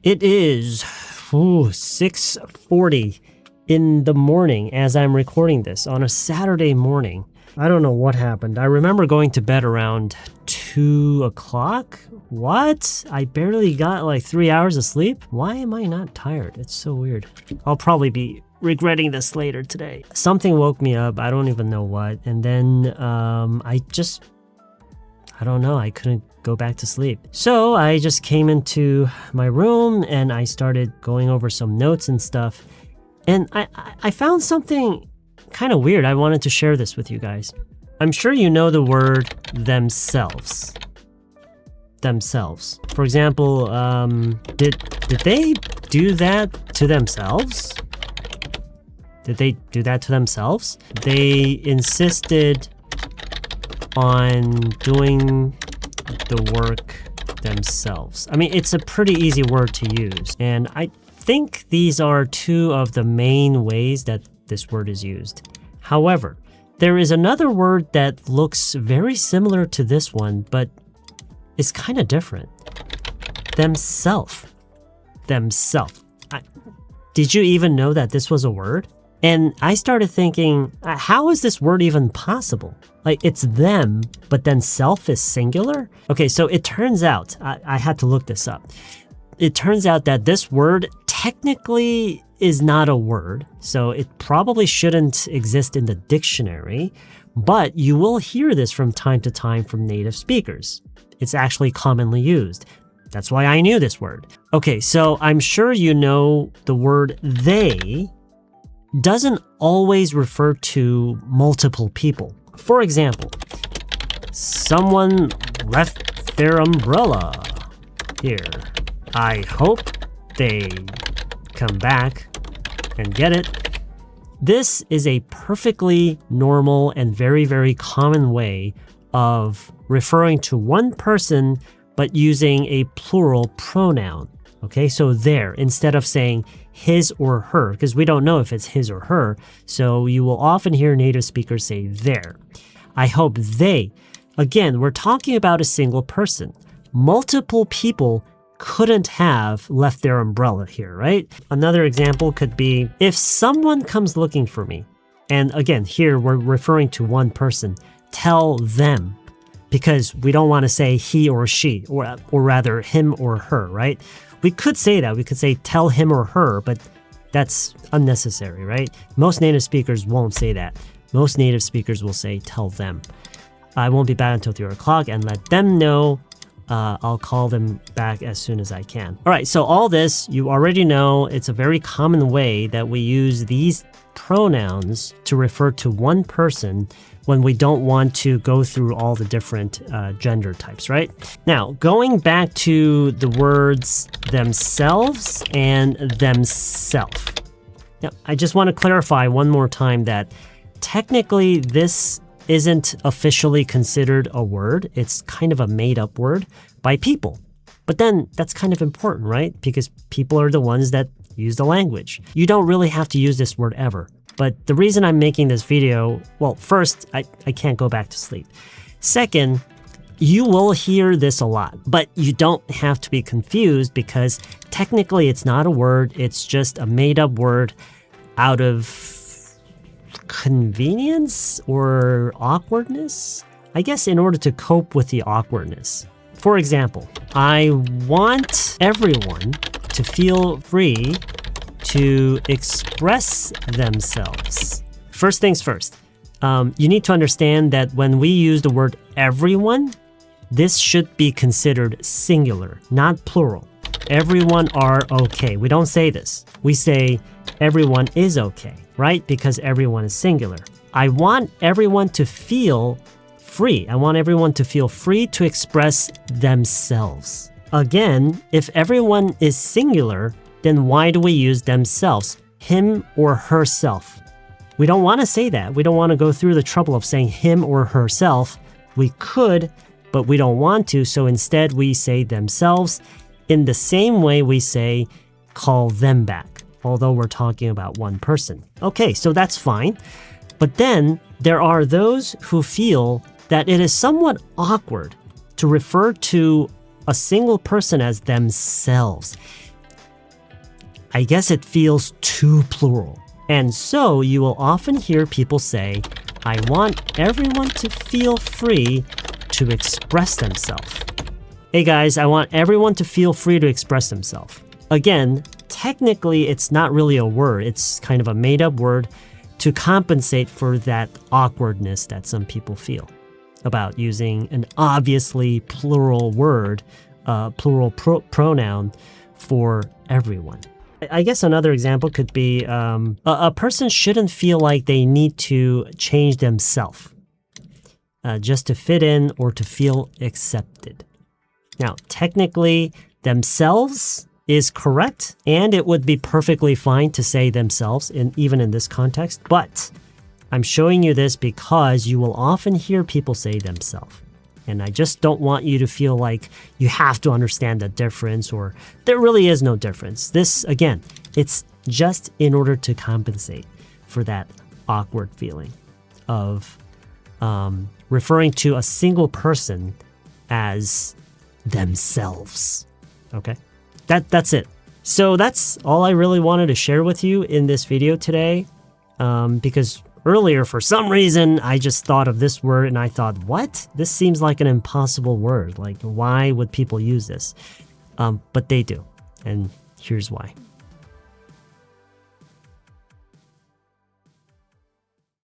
It is 6:40 in the morning as I'm recording this on a Saturday morning. I don't know what happened. I remember going to bed around 2 o'clock. What? I barely got like 3 hours of sleep? Why am I not tired? It's so weird. I'll probably be regretting this later today. Something woke me up. I don't even know what. And then I don't know. I couldn't go back to sleep. So I just came into my room and I started going over some notes and stuff. And I found something kind of weird. I wanted to share this with you guys. I'm sure you know the word themselves. Themselves. For example, did they do that to themselves? Did they do that to themselves? They insisted on doing the work themselves. I mean, it's a pretty easy word to use. And I think these are two of the main ways that this word is used. However, there is another word that looks very similar to this one, but is kind of different. Themself. Themself. Did you even know that this was a word? And I started thinking, how is this word even possible? Like, it's them, but then self is singular? Okay, so it turns out, I had to look this up. It turns out that this word technically is not a word, so it probably shouldn't exist in the dictionary, but you will hear this from time to time from native speakers. It's actually commonly used. That's why I knew this word. Okay, so I'm sure you know the word they doesn't always refer to multiple people. For example, someone left their umbrella here. I hope they come back and get it. This is a perfectly normal and very, very common way of referring to one person but using a plural pronoun. Okay, so there, instead of saying his or her, because we don't know if it's his or her, so you will often hear native speakers say there. I hope they. Again, we're talking about a single person. Multiple people couldn't have left their umbrella here, right? Another example could be if someone comes looking for me, and again, here we're referring to one person, tell them, because we don't want to say he or she, or rather him or her, right? We could say that. We could say tell him or her, but that's unnecessary, right? Most native speakers won't say that. Most native speakers will say tell them. I won't be back until 3 o'clock and let them know. I'll call them back as soon as I can. All right, so all this, you already know, it's a very common way that we use these pronouns to refer to one person when we don't want to go through all the different gender types, right? Now, going back to the words themselves and themself. Now, I just want to clarify one more time that technically this isn't officially considered a word. It's kind of a made-up word by people. But then that's kind of important, right? Because people are the ones that use the language. You don't really have to use this word ever. But the reason I'm making this video, well, first, I can't go back to sleep. Second, you will hear this a lot, but you don't have to be confused because technically it's not a word. It's just a made-up word out of convenience or awkwardness. I guess in order to cope with the awkwardness. For example, I want everyone to feel free to express themselves. First things first, you need to understand that when we use the word everyone, this should be considered singular, not plural. Everyone are okay. We don't say this. We say everyone is okay, right? Because everyone is singular. I want everyone to feel free. I want everyone to feel free to express themselves. Again, if everyone is singular, then why do we use themselves, him or herself? We don't want to say that. We don't want to go through the trouble of saying him or herself. We could, but we don't want to, so instead we say themselves in the same way we say call them back, although we're talking about one person. Okay, so that's fine. But then there are those who feel that it is somewhat awkward to refer to a single person as themselves. I guess it feels too plural. And so you will often hear people say, I want everyone to feel free to express themselves. Hey guys, I want everyone to feel free to express themselves. Again, technically it's not really a word. It's kind of a made-up word to compensate for that awkwardness that some people feel about using an obviously plural word, plural pronoun for everyone. I guess another example could be a person shouldn't feel like they need to change themselves just to fit in or to feel accepted. Now, technically, themselves is correct, and it would be perfectly fine to say themselves even in this context, but I'm showing you this because you will often hear people say themselves. And I just don't want you to feel like you have to understand the difference or there really is no difference. This, again, it's just in order to compensate for that awkward feeling of referring to a single person as themselves. Okay? That's it. So that's all I really wanted to share with you in this video today because earlier, for some reason, I just thought of this word and I thought, what? This seems like an impossible word. Like, why would people use this? But they do. And here's why.